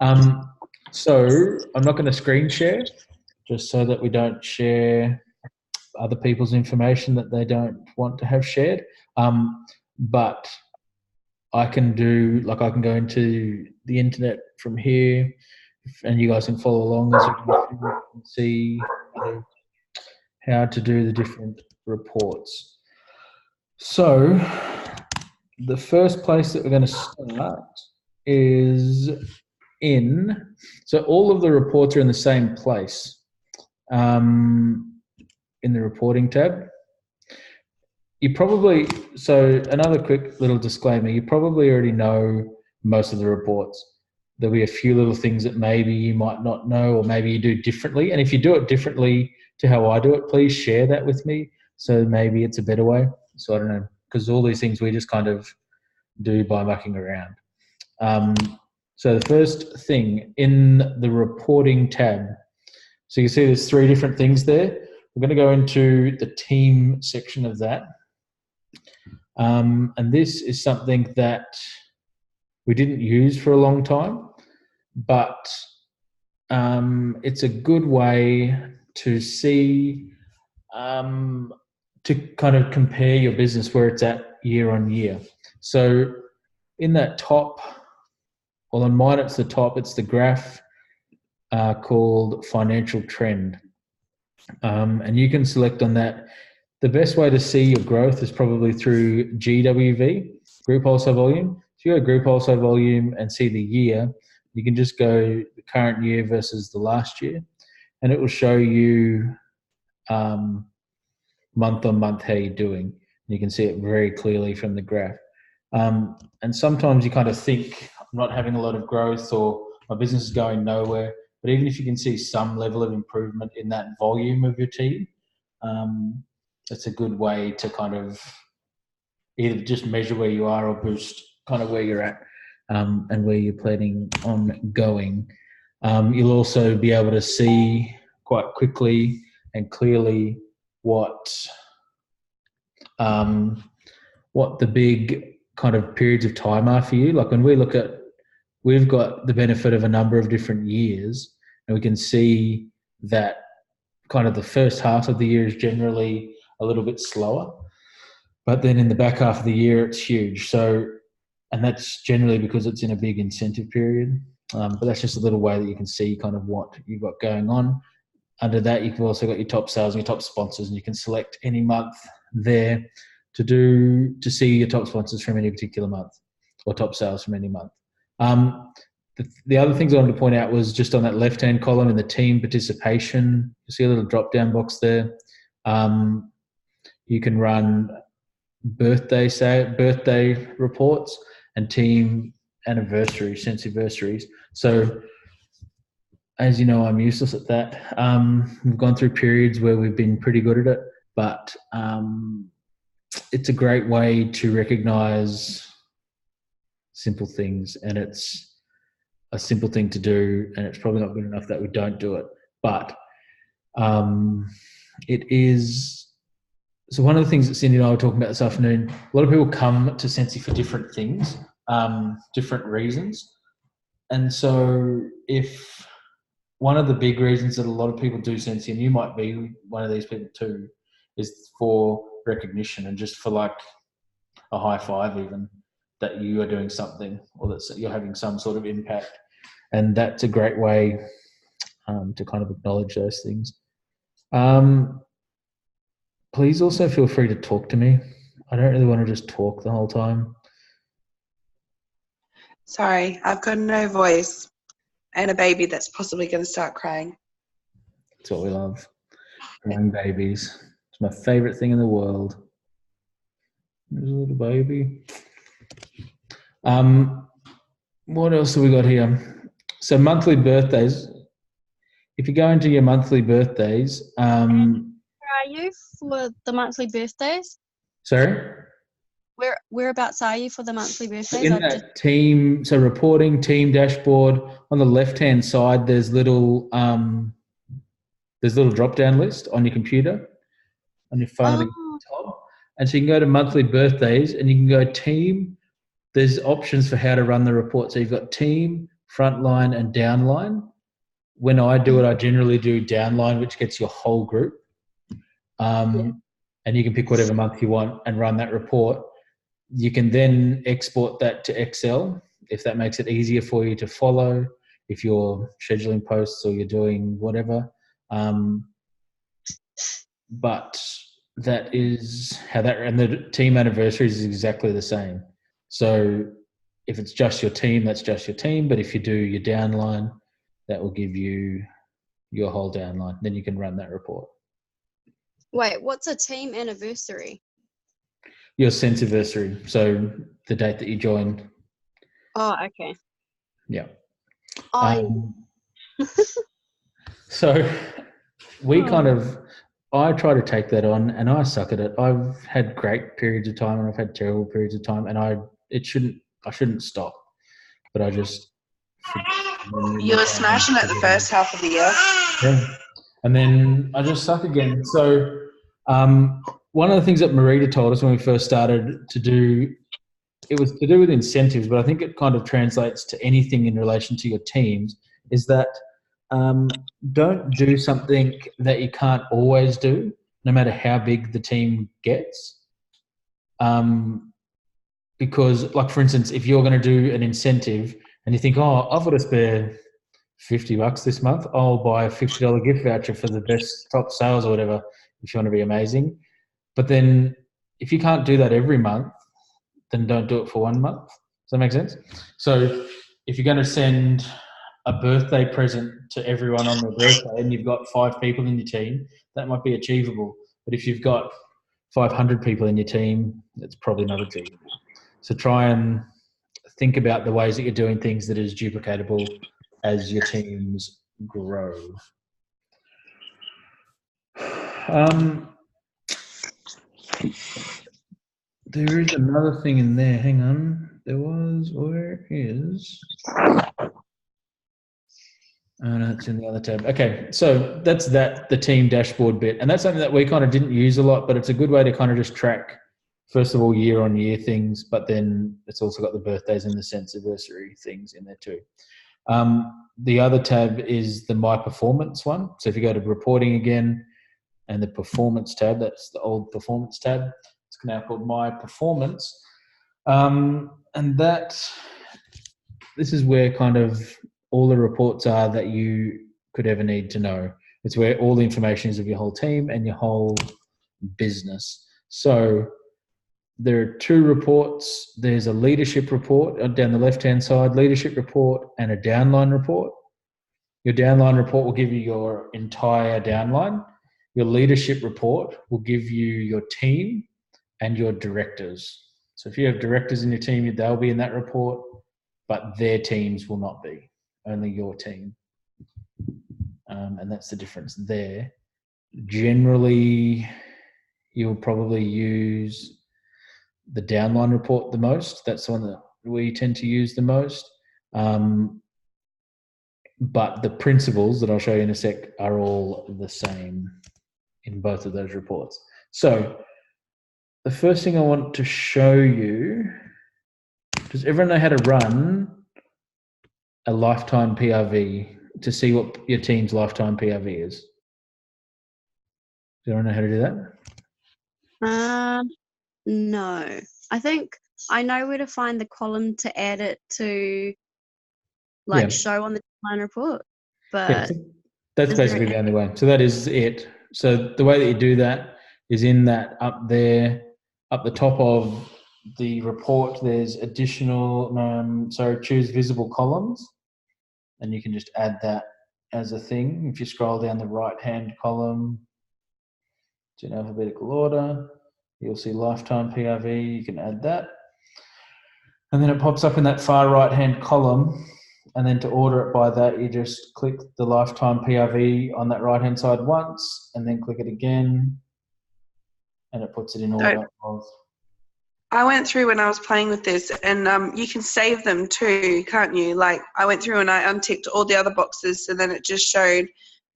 Um, so I'm not going to screen share, just so that we don't share other people's information that they don't want to have shared. But I can do, like, I can go into the internet from here, and you guys can follow along as you see how to do the different reports. So the first place that we're going to start is so all of the reports are in the same place in the reporting tab. So another quick little disclaimer, you probably already know most of the reports. There'll be a few little things that maybe you might not know, or maybe you do differently. And if you do it differently to how I do it, please share that with me. So maybe it's a better way. So I don't know, because all these things we just kind of do by mucking around. So the first thing in the reporting tab, so you see there's three different things there. We're going to go into the team section of that. And this is something that we didn't use for a long time, but it's a good way to see, to kind of compare your business where it's at year on year. So in that top, well, on mine it's the top, it's the graph called financial trend. And you can select on that. The best way to see your growth is probably through GWV, group wholesale volume. If you go to group wholesale volume and see the year, you can just go the current year versus the last year, and it will show you month on month how you're doing. And you can see it very clearly from the graph. And sometimes you kind of think, I'm not having a lot of growth, or my business is going nowhere. But even if you can see some level of improvement in that volume of your team, it's a good way to kind of either just measure where you are or boost kind of where you're at, and where you're planning on going. You'll also be able to see quite quickly and clearly what the big kind of periods of time are for you. Like when we look at, we've got the benefit of a number of different years, and we can see that kind of the first half of the year is generally a little bit slower, but then in the back half of the year it's huge. So, and that's generally because it's in a big incentive period. But that's just a little way that you can see kind of what you've got going on. Under that, you've also got your top sales and your top sponsors, and you can select any month there to see your top sponsors from any particular month, or top sales from any month. The other things I wanted to point out was just on that left-hand column in the team participation, you see a little drop-down box there. You can run birthday reports and team anniversaries, Scentsy. So as you know, I'm useless at that. We've gone through periods where we've been pretty good at it, but it's a great way to recognize simple things, and it's a simple thing to do, and it's probably not good enough that we don't do it. But it is. So one of the things that Cindy and I were talking about this afternoon, a lot of people come to Scentsy for different things, different reasons. And so if one of the big reasons that a lot of people do Scentsy, and you might be one of these people too, is for recognition and just for like a high five even, that you are doing something, or that you're having some sort of impact. And that's a great way to kind of acknowledge those things. Please also feel free to talk to me. I don't really want to just talk the whole time. Sorry, I've got no voice and a baby that's possibly going to start crying. That's what we love. Crying babies. It's my favourite thing in the world. There's a little baby. What else have we got here? So monthly birthdays. If you go into your monthly birthdays, where are you for the monthly birthdays? Sorry? Whereabouts are you for the monthly birthdays? In that team, so reporting team dashboard, on the left-hand side, there's little drop-down list on your computer, on your phone, at the top. And so you can go to monthly birthdays, and you can go team. There's options for how to run the report. So you've got team, frontline and downline. When I do it, I generally do downline, which gets your whole group. And you can pick whatever month you want and run that report. You can then export that to Excel if that makes it easier for you to follow, if you're scheduling posts or you're doing whatever. But that is how that, and the team anniversaries is exactly the same. So if it's just your team, that's just your team. But if you do your downline, that will give you your whole downline. Then you can run that report. Wait, what's a team anniversary? Your Scentsy, so the date that you joined. Oh, okay. Yeah. Oh, So we I try to take that on, and I suck at it. I've had great periods of time and I've had terrible periods of time, and I shouldn't stop, but I just. You were smashing it the first half of the year. Yeah. And then I just suck again. So one of the things that Marita told us when we first started to do, it was to do with incentives, but I think it kind of translates to anything in relation to your teams, is that don't do something that you can't always do, no matter how big the team gets. Because, like, for instance, if you're going to do an incentive and you think, oh, I've got to spare $50 this month, I'll buy a $50 gift voucher for the best top sales or whatever, if you want to be amazing. But then if you can't do that every month, then don't do it for 1 month. Does that make sense? So if you're going to send a birthday present to everyone on their birthday and you've got 5 people in your team, that might be achievable. But if you've got 500 people in your team, it's probably not achievable. So try and think about the ways that you're doing things that is duplicatable as your teams grow. There is another thing in there. Hang on. Where is? Oh, no, it's in the other tab. Okay, so that's the team dashboard bit. And that's something that we kind of didn't use a lot, but it's a good way to kind of just track, first of all, year-on-year things, but then it's also got the birthdays and the Scentsy things in there too. The other tab is the My Performance one. So if you go to reporting again and the Performance tab, that's the old Performance tab. It's now called My Performance. And this is where kind of all the reports are that you could ever need to know. It's where all the information is of your whole team and your whole business. So there are 2 reports. There's a leadership report down the left-hand side, leadership report, and a downline report. Your downline report will give you your entire downline. Your leadership report will give you your team and your directors. So if you have directors in your team, they'll be in that report, but their teams will not be, only your team. And that's the difference there. Generally, you'll probably use the downline report the most. That's the one that we tend to use the most. But the principles that I'll show you in a sec are all the same in both of those reports. So the first thing I want to show you, does everyone know how to run a lifetime PRV to see what your team's lifetime PRV is? Do you know how to do that? No. I think I know where to find the column to add it to, show on the line report. But so that's basically the only way. So that is it. So the way that you do that is in that up there, up the top of the report, there's additional, choose visible columns, and you can just add that as a thing. If you scroll down the right-hand column, it's in alphabetical order, you'll see lifetime PRV, you can add that. And then it pops up in that far right-hand column, and then to order it by that, you just click the lifetime PRV on that right-hand side once, and then click it again, and it puts it in order. I went through when I was playing with this, and you can save them too, can't you? Like, I went through and I unticked all the other boxes, so then it just showed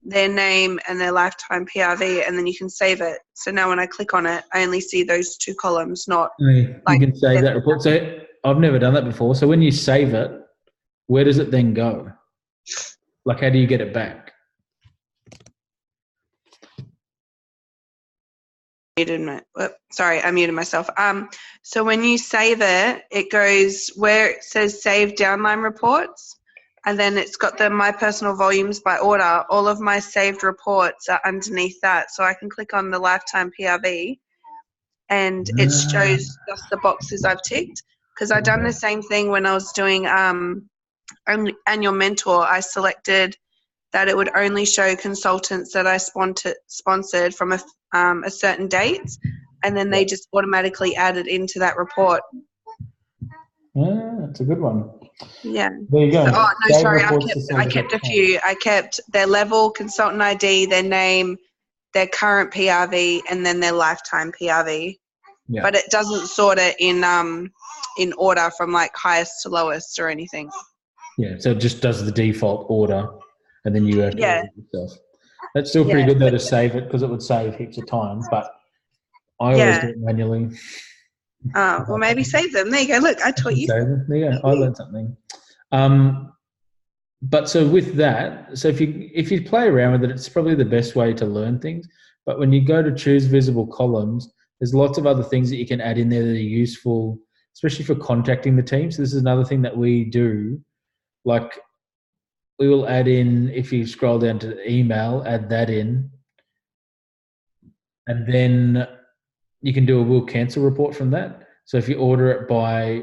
their name and their lifetime PRV, and then you can save it. So now when I click on it, I only see those 2 columns, not you can save that report. So I've never done that before. So when you save it, where does it then go? Like, how do you get it back? Sorry, I muted myself. So when you save it, it goes where it says save downline reports, and then it's got my personal volumes by order. All of my saved reports are underneath that, so I can click on the lifetime PRV, and it shows just the boxes I've ticked. Because I've done the same thing when I was doing Annual Mentor. I selected that it would only show consultants that I sponsored from a certain date, and then they just automatically added into that report. That's a good one. Yeah. There you go. I kept a few. I kept their level, consultant ID, their name, their current PRV, and then their lifetime PRV. Yeah. But it doesn't sort it in order from like highest to lowest or anything. Yeah, so it just does the default order, and then you have to do it yourself. That's still pretty good though to save it, because it would save heaps of time. But I always do it manually. Oh, well, maybe save them. There you go. Look, I taught you. Save them. There you go. I learned something. But so with that, so if you play around with it, it's probably the best way to learn things. But when you go to choose visible columns, there's lots of other things that you can add in there that are useful, especially for contacting the team. So this is another thing that we do. Like, we will add in, if you scroll down to the email, add that in. And then you can do a will cancel report from that. So if you order it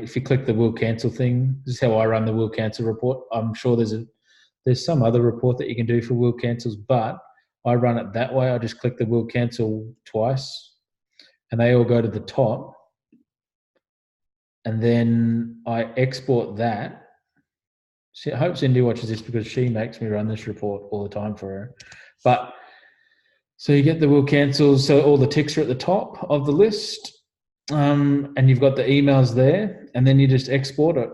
if you click the will cancel thing, this is how I run the will cancel report. I'm sure there's some other report that you can do for will cancels, but I run it that way. I just click the will cancel twice, and they all go to the top. And then I export that. I hope Cindy watches this, because she makes me run this report all the time for her. But so you get the will cancels, so all the ticks are at the top of the list, and you've got the emails there, and then you just export it,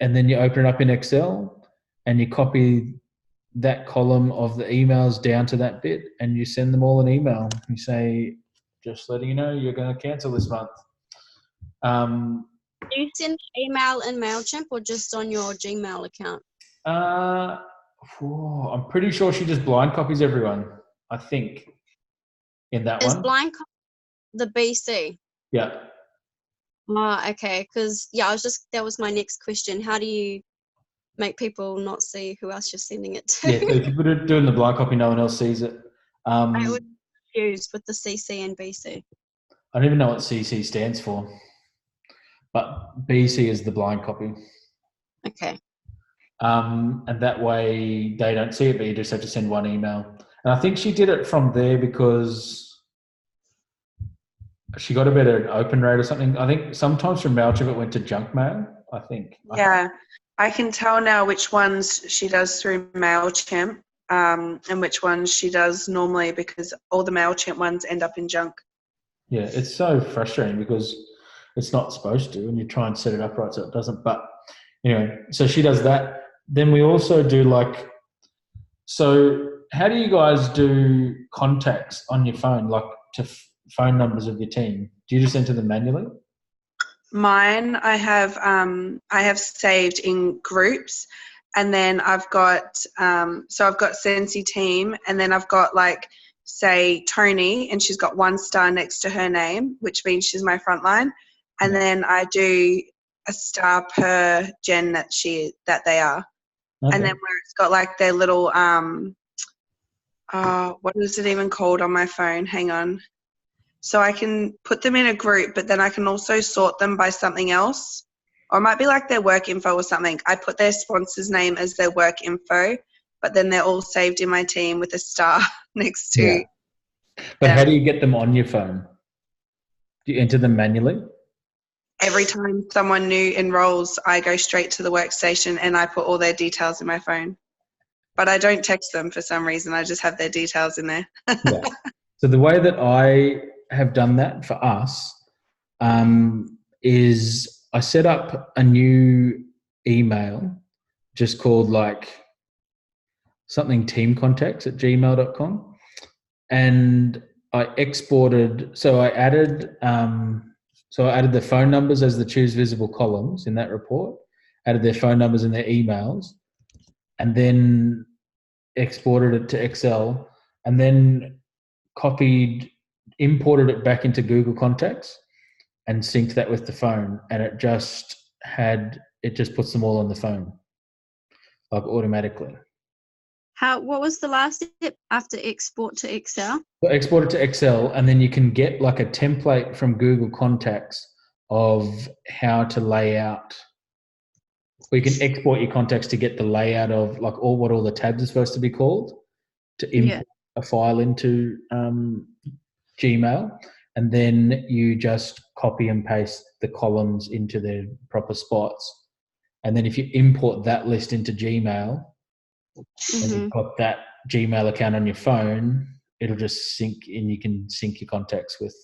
and then you open it up in Excel, and you copy that column of the emails down to that bit, and you send them all an email. You say, just letting you know you're going to cancel this month. Do you send email in MailChimp or just on your Gmail account? I'm pretty sure she just blind copies everyone, I think, in that one. Is blind the BC? Yeah. Oh, okay. Because, that was my next question. How do you make people not see who else you're sending it to? Yeah, so if you're doing the blind copy, no one else sees it. I was confused with the CC and BC. I don't even know what CC stands for, but BC is the blind copy. Okay. And that way they don't see it, but you just have to send one email. And I think she did it from there because she got a better open rate or something. I think sometimes from MailChimp it went to junk mail, I think. Yeah, I can tell now which ones she does through MailChimp and which ones she does normally, because all the MailChimp ones end up in junk. Yeah, it's so frustrating because it's not supposed to, and you try and set it up right so it doesn't. But anyway, so she does that. Then we also do so how do you guys do contacts on your phone, like to phone numbers of your team? Do you just enter them manually? Mine, I have saved in groups, and then I've got I've got Scentsy team, and then I've got say Tony, and she's got 1 star next to her name, which means she's my frontline, and then I do a star per gen that they are, and then where it's got their little what is it even called on my phone? Hang on. So I can put them in a group, but then I can also sort them by something else. Or it might be their work info or something. I put their sponsor's name as their work info, but then they're all saved in my team with a star next to them. But how do you get them on your phone? Do you enter them manually? Every time someone new enrolls, I go straight to the workstation and I put all their details in my phone. But I don't text them for some reason. I just have their details in there. Yeah. So the way that I have done that for us is I set up a new email just called something teamcontacts@gmail.com, and I exported. So I added the phone numbers as the choose visible columns in that report, added their phone numbers and their emails, and then exported it to Excel, and then imported it back into Google Contacts and synced that with the phone, and it just puts them all on the phone, like automatically. What was the last step after export to Excel? So export it to Excel, and then you can get like a template from Google Contacts of how to lay out. Or you can export your contacts to get the layout of like what all the tabs are supposed to be called, to import a file into Gmail, and then you just copy and paste the columns into their proper spots. And then if you import that list into Gmail, and you've got that Gmail account on your phone, it'll just sync, and you can sync your contacts with.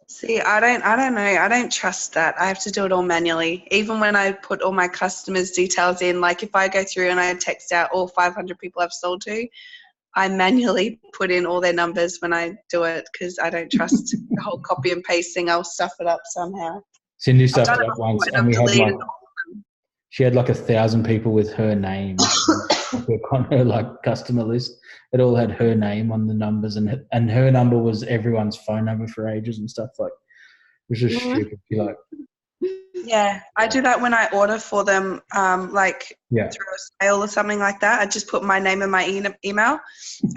See, I don't know. I don't trust that. I have to do it all manually. Even when I put all my customers' details in, like if I go through and I text out all 500 people I've sold to, I manually put in all their numbers when I do it because I don't trust the whole copy and paste thing. I'll stuff it up somehow. Cindy stuffed it up once, and we had like, she had like 1,000 people with her name on her like customer list. It all had her name on the numbers, and her number was everyone's phone number for ages and stuff. Like, it was just stupid. Yeah, I do that when I order for them, through a sale or something like that. I just put my name and my email,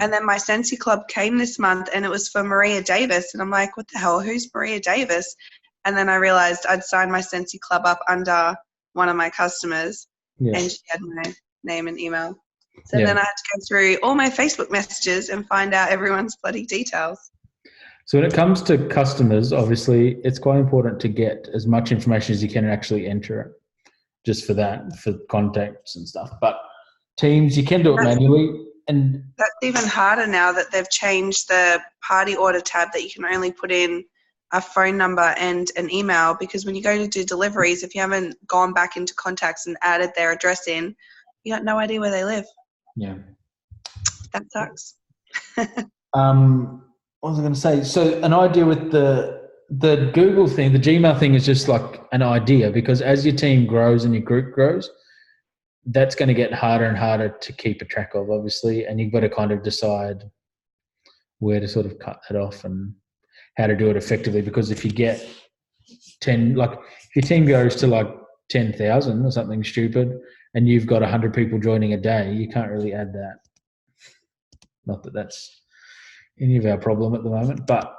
and then my Scentsy Club came this month, and it was for Maria Davis, and I'm like, what the hell? Who's Maria Davis? And then I realized I'd signed my Scentsy Club up under one of my customers, and she had my name and email. So then I had to go through all my Facebook messages and find out everyone's bloody details. So when it comes to customers, obviously, it's quite important to get as much information as you can and actually enter it, just for that, for contacts and stuff. But teams, you can do it manually. And that's even harder now that they've changed the party order tab, that you can only put in a phone number and an email, because when you go to do deliveries, if you haven't gone back into contacts and added their address in, you got no idea where they live. Yeah. That sucks. What was I going to say? So an idea with the Google thing, the Gmail thing is just like an idea, because as your team grows and your group grows, that's going to get harder and harder to keep a track of, obviously, and you've got to kind of decide where to sort of cut that off and how to do it effectively. Because if you get 10, like if your team goes to like 10,000 or something stupid, and you've got 100 people joining a day, you can't really add that. Not that that's any of our problem at the moment, but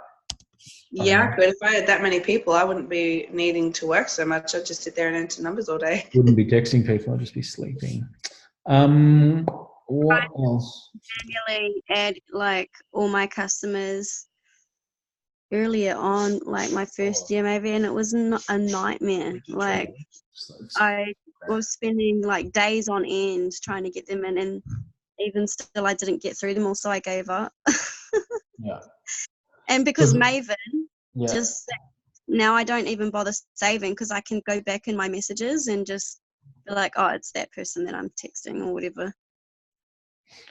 yeah, I could. If I had that many people, I wouldn't be needing to work so much. I'd just sit there and enter numbers all day. Wouldn't be texting people. I'd just be sleeping. What else? Manually add like all my customers earlier on, like my first year maybe, and it was a nightmare. Like I was spending like days on end trying to get them in, and even still I didn't get through them all, so I gave up. Yeah. And because Maven, just now I don't even bother saving, because I can go back in my messages and just be like, oh, it's that person that I'm texting or whatever.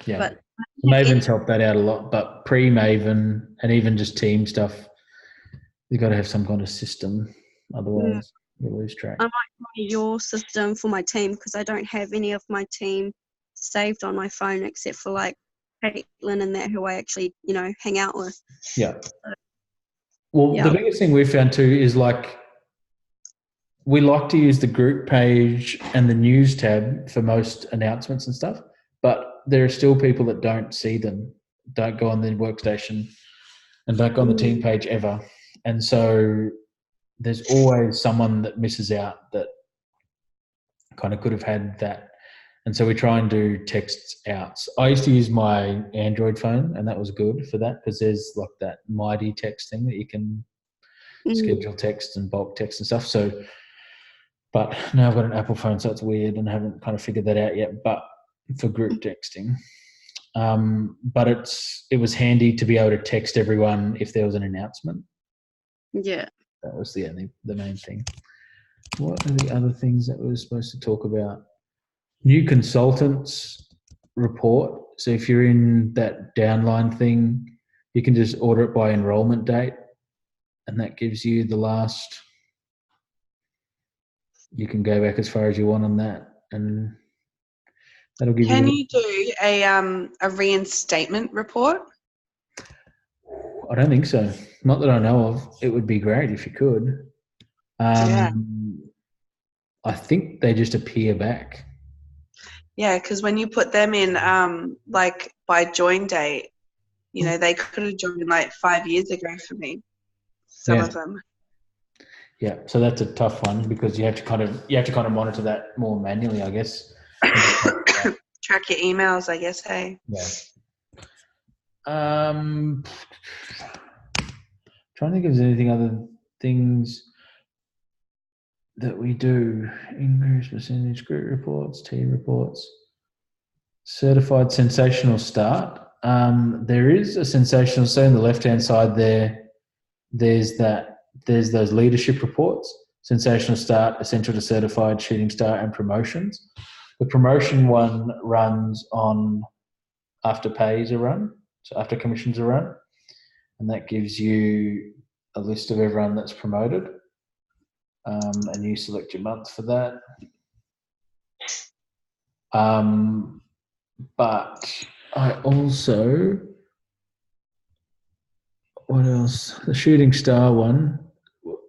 Yeah. But Maven's helped that out a lot, but pre-Maven and even just team stuff, you've got to have some kind of system. Otherwise, you lose track. I might try your system for my team, because I don't have any of my team saved on my phone except for like Caitlin and that, who I actually, hang out with. Yeah. Well, the biggest thing we found too is like, we like to use the group page and the news tab for most announcements and stuff, but there are still people that don't see them, don't go on the workstation, and don't go on the team page ever. And so there's always someone that misses out that kind of could have had that. And so we try and do text outs. I used to use my Android phone, and that was good for that, because there's like that mighty text thing that you can schedule text and bulk text and stuff. So, but now I've got an Apple phone, so it's weird, and I haven't kind of figured that out yet. But for group texting, but it was handy to be able to text everyone if there was an announcement. Yeah, that was the main thing. What are the other things that we were supposed to talk about? New consultants report. So if you're in that downline thing, you can just order it by enrollment date, and that gives you the last you can go back as far as you want on that, and that'll give Can you. you do a reinstatement report? I don't think so. Not that I know of. It would be great if you could. Yeah. I think they just appear back. Yeah, because when you put them in, like by join date, you know, they could have joined like 5 years ago for me. Some of them. Yeah, so that's a tough one because you have to kind of monitor that more manually, I guess. Track your emails, I guess. Hey. Yeah. Trying to think if there's anything other things that we do. Increase percentage, group reports, team reports, certified sensational start. There is a sensational. So on the left-hand side there, there's those leadership reports. Sensational start, essential to certified, shooting star, and promotions. The promotion one runs on after pays are run, so after commissions are run, and that gives you a list of everyone that's promoted, and you select your month for that. But I also, what else? The shooting star one.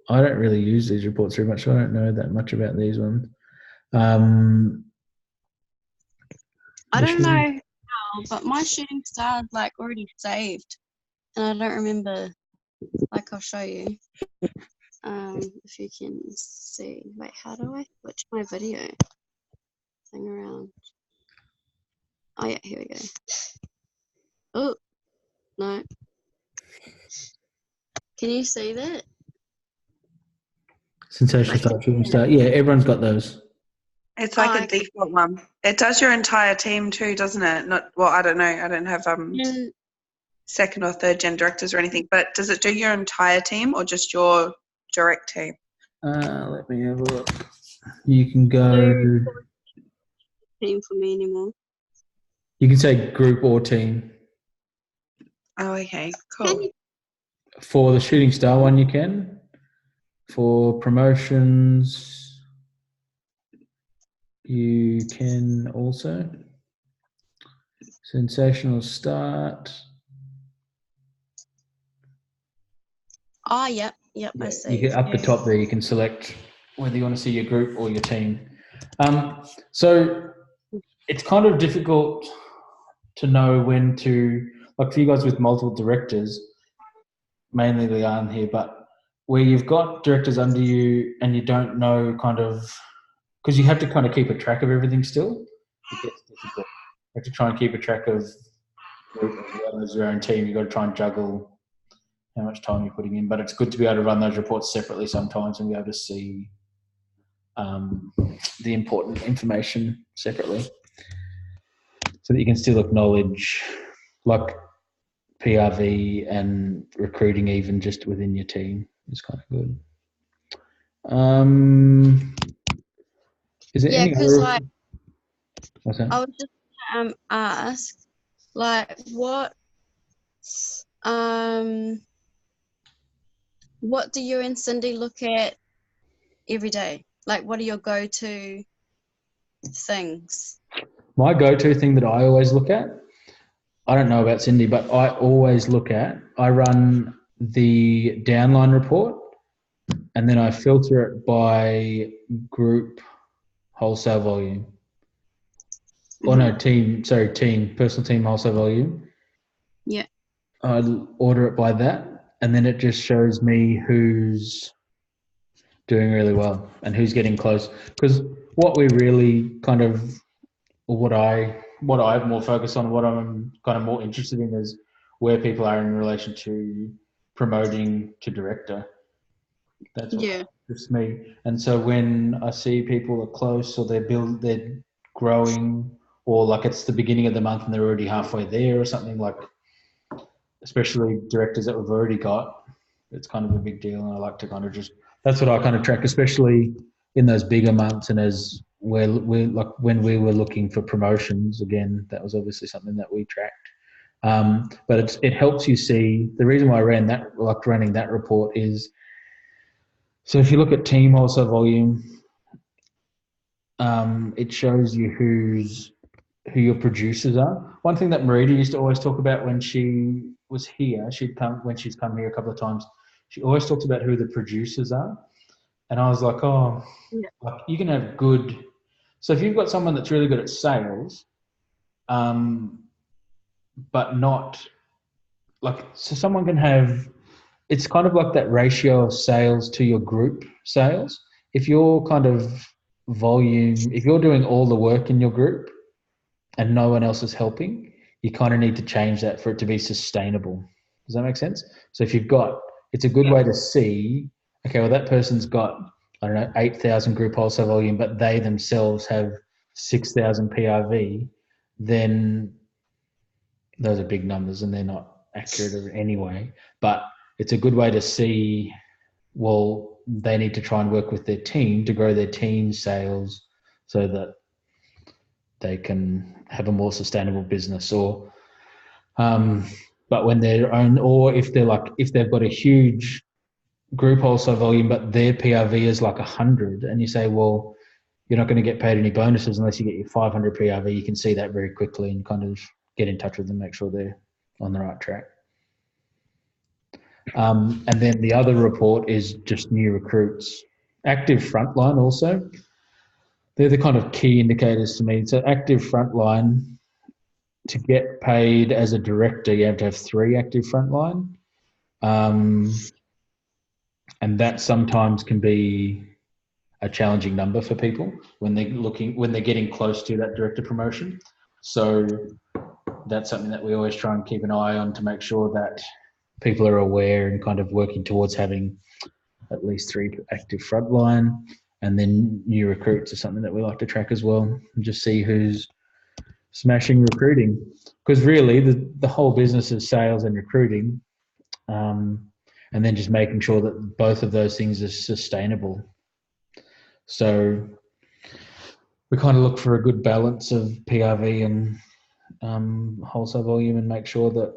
I don't really use these reports very much, so I don't know that much about these ones. I don't know how, but my shooting star is like already saved, and I don't remember. Like I'll show you. If you can see. Wait, how do I switch my video thing around? Oh yeah, here we go. Oh no. Can you see that? Sensational start, shooting star. Yeah, everyone's got those. It's like a default one. It does your entire team too, doesn't it? Not well, I don't know. I don't have second or third gen directors or anything, but does it do your entire team or just your direct team? Let me have a look. You can go. Team for me anymore. You can say group or team. Oh, okay, cool. For the shooting star one, you can. For promotions, you can also. Sensational start. Oh, yep, I see. You get up the top there, you can select whether you want to see your group or your team. So it's kind of difficult to know when to, like for you guys with multiple directors, mainly Leanne here, but where you've got directors under you and you don't know kind of, because you have to kind of keep a track of everything still, it gets difficult. You have to try and keep a track of group as well as your own team. You've got to try and juggle how much time you're putting in, but it's good to be able to run those reports separately sometimes and be able to see the important information separately so that you can still acknowledge like PRV and recruiting even just within your team is kind of good. Is there any because other? like What's that? I was just ask like what do you and Cindy look at every day? Like what are your go-to things? My go-to thing that I always look at, I don't know about Cindy, but I run the downline report and then I filter it by group wholesale volume. Or no, team, personal team wholesale volume. Yeah. I order it by that and then it just shows me who's doing really well and who's getting close. Because what we really kind of, or what I'm more focused on, what I'm kind of more interested in is where people are in relation to promoting to director. That's what interests me. And so when I see people are close or they're growing, or like it's the beginning of the month and they're already halfway there or something, like especially directors that we've already got, it's kind of a big deal. And I like to kind of that's what I kind of track, especially in those bigger months and as we're like when we were looking for promotions, again, that was obviously something that we tracked. But it helps you see, the reason why I running that report is, so if you look at team wholesale volume, it shows you who your producers are. One thing that Marita used to always talk about when she was here, when she's come here a couple of times, she always talks about who the producers are. And I was like, oh, Yeah. like you can have good. So if you've got someone that's really good at sales, but not like, so someone can have, it's kind of like that ratio of sales to your group sales. If you're kind of volume, if you're doing all the work in your group and no one else is helping, you kind of need to change that for it to be sustainable. Does that make sense? So if you've got, it's a good way to see, okay, well, that person's got, I don't know, 8,000 group wholesale volume, but they themselves have 6,000 PRV, then those are big numbers and they're not accurate anyway. But it's a good way to see, well, they need to try and work with their team to grow their team sales so that they can have a more sustainable business. Or but when they're own, or if they're like, if they've got a huge group wholesale volume but their PRV is like 100, and you say, well, you're not going to get paid any bonuses unless you get your 500 PRV, you can see that very quickly and kind of get in touch with them, make sure they're on the right track. And then the other report is just new recruits. Active frontline also. They're the kind of key indicators to me. So active frontline, to get paid as a director, you have to have 3 active frontline. And that sometimes can be a challenging number for people when they're getting close to that director promotion. So that's something that we always try and keep an eye on to make sure that people are aware and kind of working towards having at least 3 active frontline. And then new recruits are something that we like to track as well, and just see who's smashing recruiting. Because really the whole business is sales and recruiting, and then just making sure that both of those things are sustainable. So we kind of look for a good balance of PRV and wholesale volume and make sure that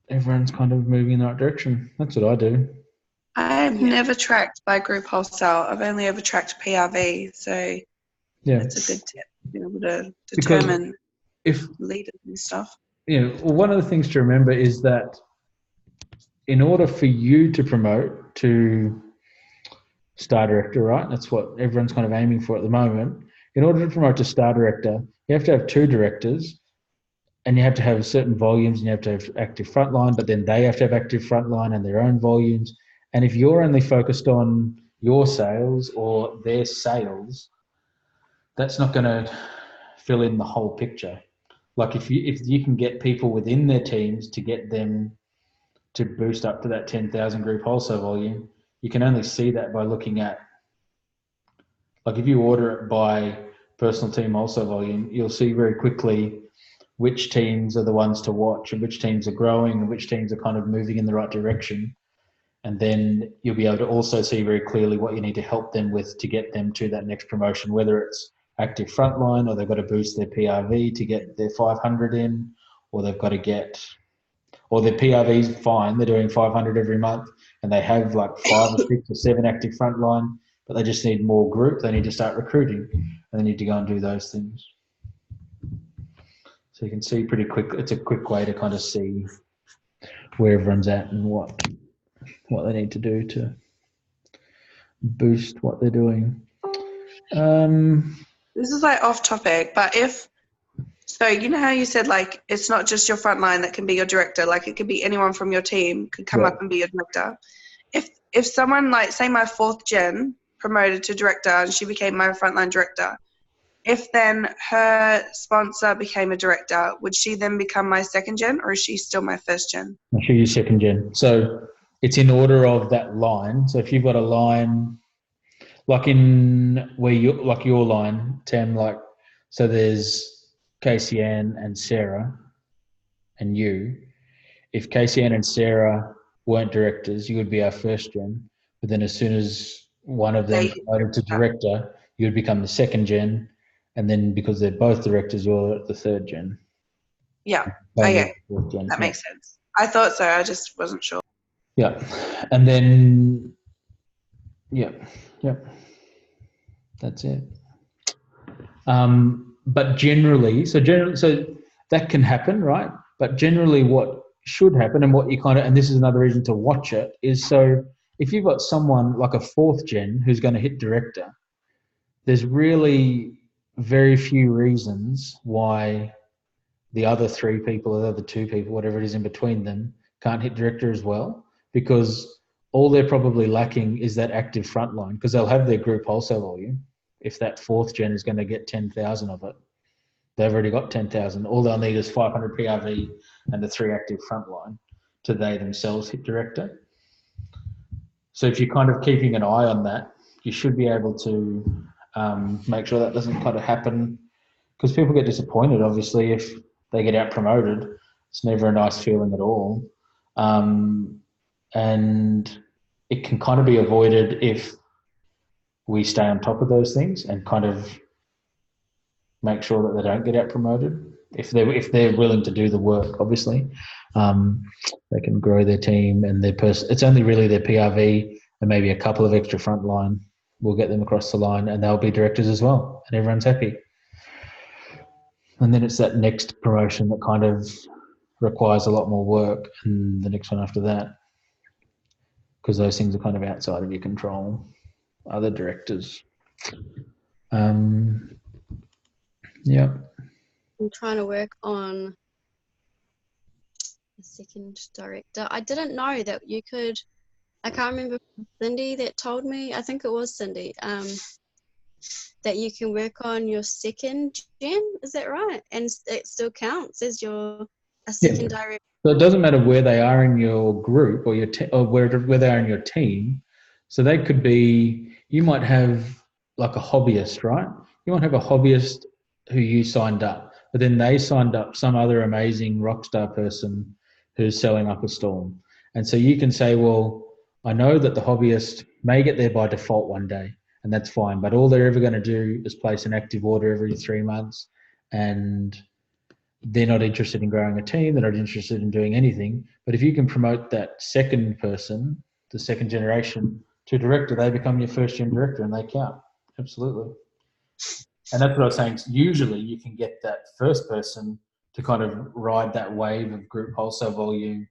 everyone's kind of moving in the right direction. That's what I do. I've never tracked by group wholesale. I've only ever tracked PRV, so that's a good tip to be able to determine if leaders and stuff. Yeah, well, one of the things to remember is that in order for you to promote to star director, right? That's what everyone's kind of aiming for at the moment. In order to promote to star director, you have to have 2 directors, and you have to have certain volumes, and you have to have active frontline, but then they have to have active frontline and their own volumes. And if you're only focused on your sales or their sales, that's not going to fill in the whole picture. Like if you can get people within their teams to get them to boost up to that 10,000 group wholesale volume, you can only see that by looking at, like if you order it by personal team wholesale volume, you'll see very quickly which teams are the ones to watch and which teams are growing and which teams are kind of moving in the right direction. And then you'll be able to also see very clearly what you need to help them with to get them to that next promotion, whether it's active frontline or they've got to boost their PRV to get their 500 in, or they've got to get, or their PRV's fine, they're doing 500 every month and they have like 5 or 6 or 7 active frontline, but they just need more group. They need to start recruiting and they need to go and do those things. So you can see pretty quick, it's a quick way to kind of see where everyone's at and what they need to do to boost what they're doing. This is like off topic, but so you know how you said like it's not just your frontline that can be your director, like it could be anyone from your team could come up and be your director. If someone, like say my 4th gen promoted to director and she became my frontline director, if then her sponsor became a director, would she then become my 2nd gen, or is she still my 1st gen? She's 2nd gen. So it's in order of that line. So if you've got a line, like in where you, like your line, Tam, like, so there's Casey Ann and Sarah and you. If Casey Ann and Sarah weren't directors, you would be our 1st gen. But then as soon as one of them promoted to director, you would become the 2nd gen. And then because they're both directors, you're the 3rd gen. Yeah. Okay. That makes sense. I thought so. I just wasn't sure. Yeah. And then, yeah. That's it. But generally, so that can happen, right? But generally, what should happen, and what you kind of, and this is another reason to watch it, is so if you've got someone like a fourth gen who's going to hit director, there's really very few reasons why the other three people or the other two people, whatever it is in between them, can't hit director as well, because all they're probably lacking is that active frontline, because they'll have their group wholesale volume. If that fourth gen is going to get 10,000 of it, they've already got 10,000. All they'll need is 500 PRV and the 3 active frontline to they themselves hit director. So if you're kind of keeping an eye on that, you should be able to make sure that doesn't kind of happen, because people get disappointed, obviously, if they get out promoted. It's never a nice feeling at all. And it can kind of be avoided if we stay on top of those things and kind of make sure that they don't get out promoted. If they're willing to do the work, obviously, they can grow their team and their it's only really their PRV and maybe a couple of extra frontline will get them across the line, and they'll be directors as well, and everyone's happy. And then it's that next promotion that kind of requires a lot more work, and the next one after that, because those things are kind of outside of your control. Other directors. Yeah. I'm trying to work on a second director. I didn't know that you could, I can't remember, Cindy that told me, I think it was Cindy, that you can work on your second gen, is that right? And it still counts as a second director. So it doesn't matter where they are in your group or or where they are in your team. So they could be, you might have like a hobbyist, right? You might have a hobbyist who you signed up, but then they signed up some other amazing rock star person who's selling up a stall. And so you can say, well, I know that the hobbyist may get there by default one day, and that's fine, but all they're ever going to do is place an active order every 3 months, and they're not interested in growing a team, they're not interested in doing anything. But if you can promote that second person, the second generation, to director, they become your first gen director and they count. Absolutely. And that's what I was saying. Usually you can get that first person to kind of ride that wave of group wholesale volume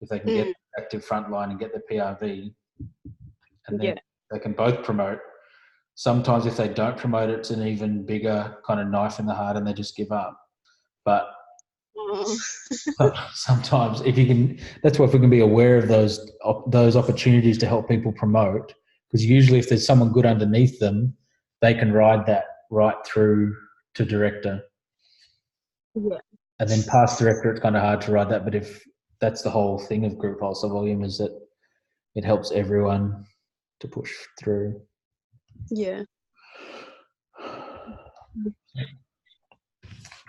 if they can get active frontline and get the PRV. And then they can both promote. Sometimes if they don't promote, it's an even bigger kind of knife in the heart and they just give up. But sometimes if you can, that's why if we can be aware of those opportunities to help people promote, because usually if there's someone good underneath them, they can ride that right through to director. Yeah. And then past director, it's kind of hard to ride that. But if that's the whole thing of group wholesale volume, is that it helps everyone to push through. Yeah.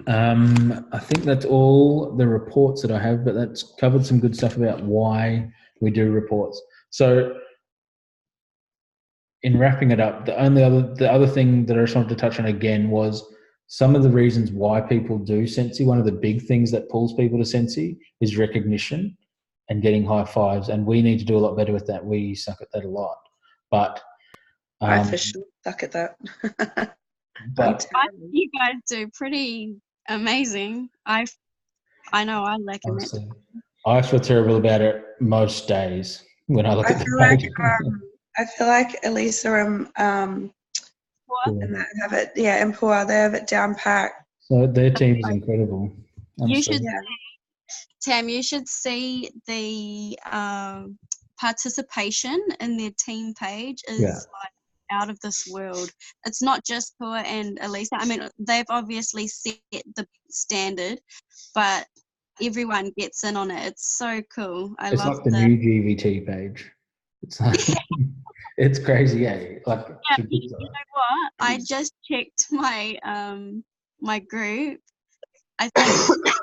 I think that's all the reports that I have, but that's covered some good stuff about why we do reports. So in wrapping it up, the other thing that I just wanted to touch on again was some of the reasons why people do Scentsy. One of the big things that pulls people to Scentsy is recognition and getting high fives, and we need to do a lot better with that. We suck at that a lot. But I for sure suck at that. But you guys do pretty amazing. I know I lack a bit. I feel terrible about it most days when I look at the page. I feel like Elisa and that have it, and Pua, they have it down packed. So their team is incredible. Honestly. Tam, you should see the participation in their team page is like out of this world. It's not just Pua and Elisa. I mean, they've obviously set the standard, but everyone gets in on it. It's so cool. It's love like the new GVT page. It's like, it's crazy, Like, you know what? I just checked my my group. I think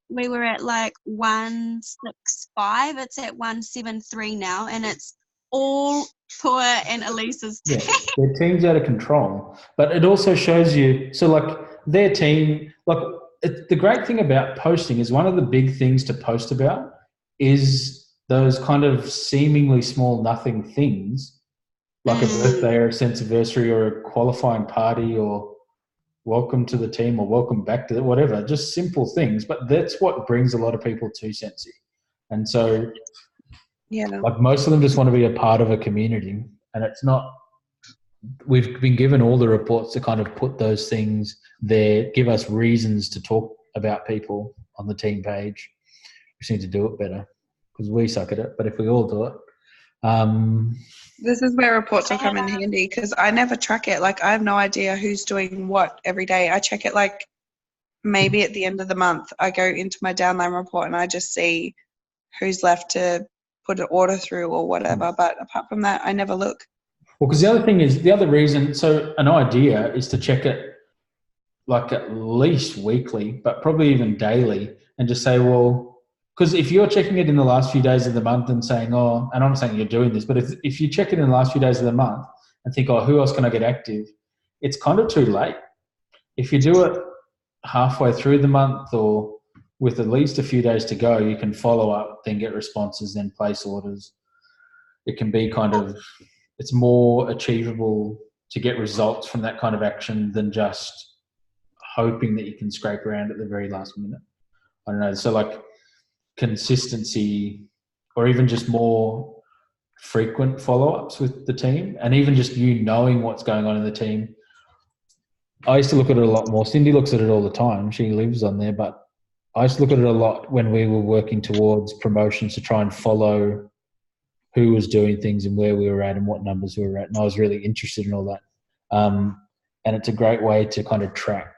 we were at like 165. It's at 173 now, and it's all Pua and Elisa's team. Yeah, their team's out of control. But it also shows you, so like their team, like the great thing about posting is one of the big things to post about is those kind of seemingly small nothing things, like a birthday or a Scentsy anniversary or a qualifying party or welcome to the team or welcome back to whatever, just simple things. But that's what brings a lot of people to Scentsy. And so like most of them just want to be a part of a community, and it's not, we've been given all the reports to kind of put those things there, give us reasons to talk about people on the team page. We just need to do it better because we suck at it, but if we all do it. This is where reports will come in handy because I never track it. Like I have no idea who's doing what every day. I check it like maybe at the end of the month. I go into my downline report and I just see who's left to put an order through or whatever. But apart from that, I never look. Well, because the other thing is, the other reason, so an idea is to check it like at least weekly, but probably even daily, and just say, well, because if you're checking it in the last few days of the month and saying, oh, and I'm not saying you're doing this, but if you check it in the last few days of the month and think, oh, who else can I get active? It's kind of too late. If you do it halfway through the month or with at least a few days to go, you can follow up, then get responses, then place orders. It can be kind of, it's more achievable to get results from that kind of action than just hoping that you can scrape around at the very last minute. I don't know. So like consistency or even just more frequent follow-ups with the team, and even just you knowing what's going on in the team. I used to look at it a lot more. Cindy looks at it all the time. She lives on there, but I used to look at it a lot when we were working towards promotions to try and follow who was doing things and where we were at and what numbers we were at. And I was really interested in all that. And it's a great way to kind of track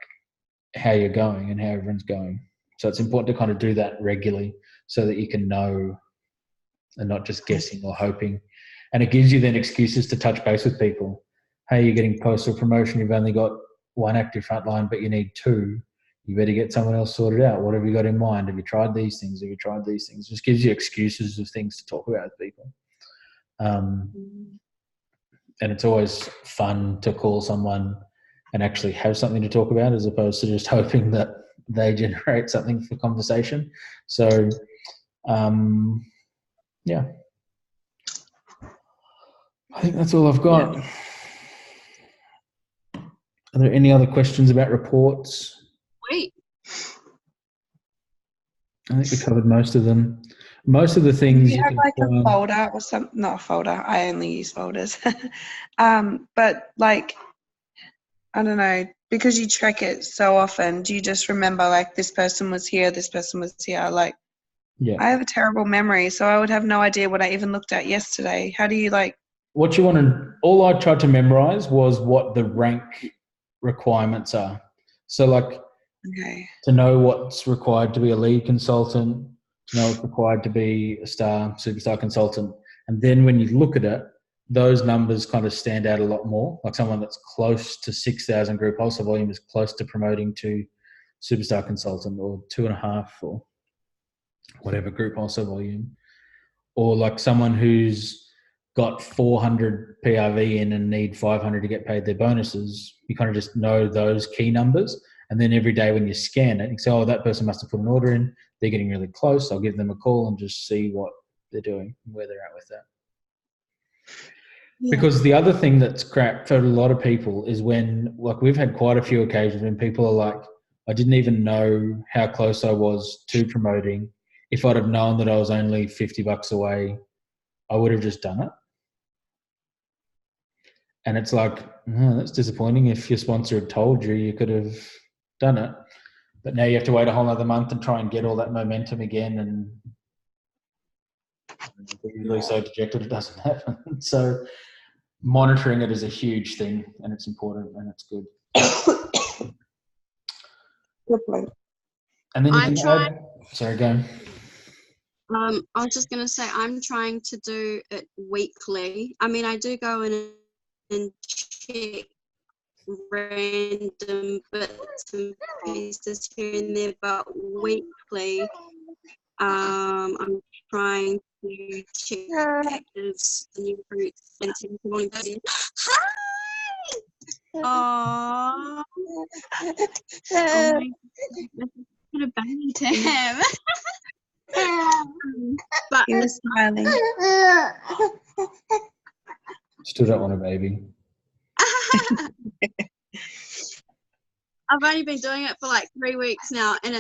how you're going and how everyone's going. So it's important to kind of do that regularly so that you can know and not just guessing or hoping. And it gives you then excuses to touch base with people. Hey, you're getting postal promotion. You've only got one active frontline, but you need two. You better get someone else sorted out. What have you got in mind? Have you tried these things? Have you tried these things? It just gives you excuses of things to talk about with people. And it's always fun to call someone and actually have something to talk about as opposed to just hoping that they generate something for conversation. So, yeah. I think that's all I've got. Yeah. Are there any other questions about reports? Wait. I think we covered most of them. Most of the things you have like a folder or something, not a folder, I only use folders. But like, I don't know, because you track it so often, do you just remember like this person was here, this person was here? Like, yeah. I have a terrible memory, so I would have no idea what I even looked at yesterday. How do you like? What you want to, all I tried to memorize was what the rank requirements are. So like, to know what's required to be a lead consultant, to know what's required to be a superstar consultant. And then when you look at it, those numbers kind of stand out a lot more. Like someone that's close to 6,000 group wholesale volume is close to promoting to superstar consultant, or 2.5 or whatever group wholesale volume. Or like someone who's got 400 PRV in and need 500 to get paid their bonuses. You kind of just know those key numbers. And then every day when you scan it, you say, oh, that person must have put an order in. They're getting really close. I'll give them a call and just see what they're doing and where they're at with that. Yeah. Because the other thing that's crap for a lot of people is when, like, we've had quite a few occasions when people are like, I didn't even know how close I was to promoting. If I'd have known that I was only $50 away, I would have just done it. And it's like, oh, that's disappointing. If your sponsor had told you, you could have done it. But now you have to wait a whole other month and try and get all that momentum again. And you're usually so dejected it doesn't happen. So monitoring it is a huge thing, and it's important and it's good. Good point. And then you can add, sorry, go. I was just going to say, I'm trying to do it weekly. I mean, I do go in and check random bits and pieces here and there, but weekly, I'm trying to check actives, new fruits, and morning. Aww. What a baby to him. But he was smiling. Still don't want a baby. I've only been doing it for like 3 weeks now, and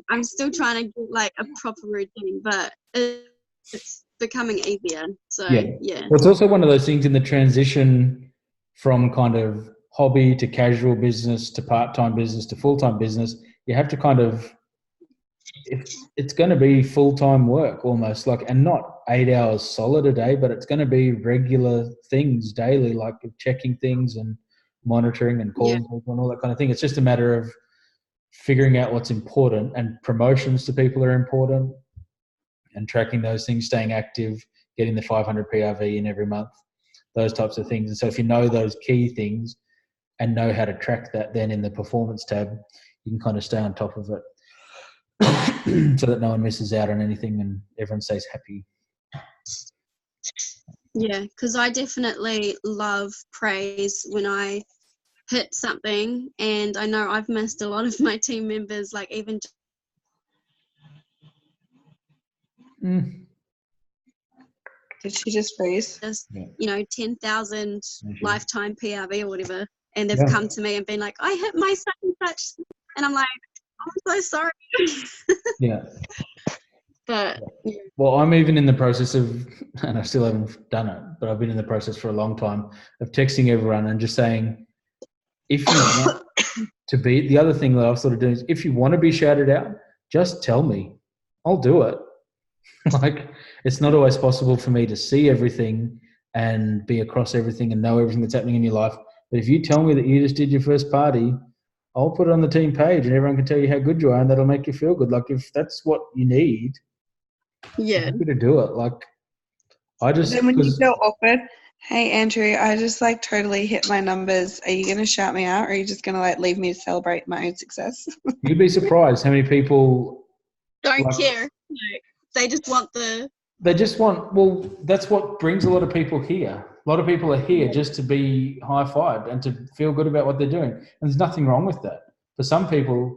I'm still trying to get like a proper routine, but it's becoming easier. So yeah. Well, it's also one of those things in the transition from kind of hobby to casual business to part-time business to full-time business. You have to kind of, it's going to be full-time work almost, like, and not 8 hours solid a day, but it's going to be regular things daily, like checking things and monitoring and calling people and all that kind of thing. It's just a matter of figuring out what's important, and promotions to people are important, and tracking those things, staying active, getting the 500 PRV in every month, those types of things. And so if you know those key things and know how to track that, then in the performance tab, you can kind of stay on top of it so that no one misses out on anything and everyone stays happy. Yeah, because I definitely love praise when I hit something, and I know I've missed a lot of my team members, like even Did she just freeze? just 10,000 lifetime PRV or whatever, and they've Yeah. come to me and been like, I hit my such and such, and I'm like, I'm so sorry. Yeah. But Well, I'm even in the process of, and I still haven't done it, but I've been in the process for a long time of texting everyone and just saying, if you want to be, the other thing that I've sort of doing is, if you want to be shouted out, just tell me. I'll do it. Like, it's not always possible for me to see everything and be across everything and know everything that's happening in your life. But if you tell me that you just did your first party, I'll put it on the team page and everyone can tell you how good you are, and that'll make you feel good. Like, if that's what you need, I'm happy to do it. Like, I just, Then when you feel awkward, hey Andrew, I just like totally hit my numbers. Are you gonna shout me out, or are you just gonna like leave me to celebrate my own success? you'd be surprised how many people don't care. Like, they just want well, that's what brings a lot of people here. A lot of people are here just to be high-fived and to feel good about what they're doing. And there's nothing wrong with that. For some people,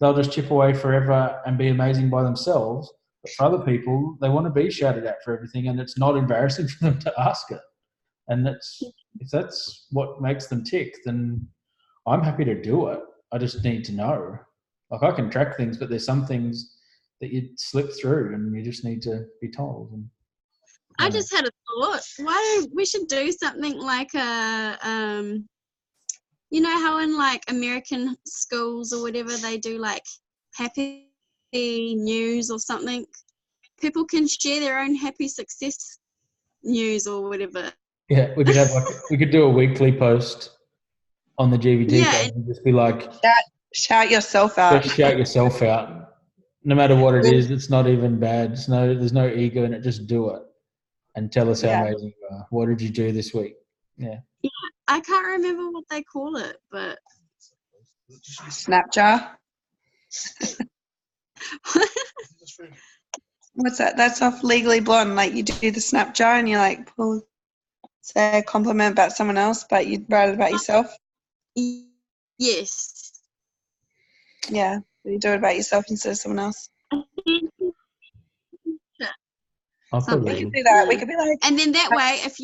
they'll just chip away forever and be amazing by themselves. But for other people, they want to be shouted at for everything, and it's not embarrassing for them to ask it. And if that's what makes them tick, then I'm happy to do it. I just need to know. Like, I can track things, but there's some things that you slip through and you just need to be told. And, I just had a thought. Why don't we should do something like you know how in like American schools or whatever they do like happy news or something? People can share their own happy success news or whatever. yeah, we could do a weekly post on the GVT page and just be like, shout yourself out. just shout yourself out. No matter what it is, it's not even bad. There's no ego in it. Just do it and tell us how amazing you are. What did you do this week? Yeah. Yeah, I can't remember what they call it, but Snapjar. What's that? That's off Legally Blonde. Like, you do the Snapjar and you like say a compliment about someone else, but you write it about yourself. Yes. Yeah, you do it about yourself instead of someone else. Something. We could do that. We could be like, and then that way, if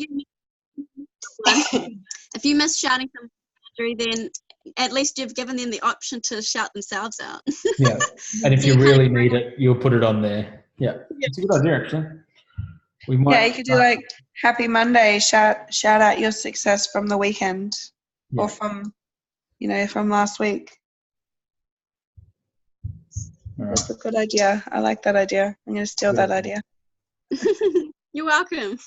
you miss shouting from Andrew, then at least you've given them the option to shout themselves out. Yeah, and if you really need it, you'll put it on there. Yeah, it's a good idea, actually. We might. Yeah, you could do like Happy Monday. Shout out your success from the weekend, or from last week. Right. That's a good idea. I like that idea. I'm going to steal that idea. You're welcome.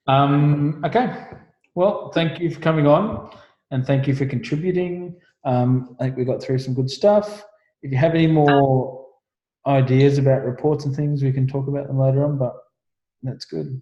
Okay. Well, thank you for coming on, and thank you for contributing. I think we got through some good stuff. If you have any more ideas about reports and things, we can talk about them later on, but that's good.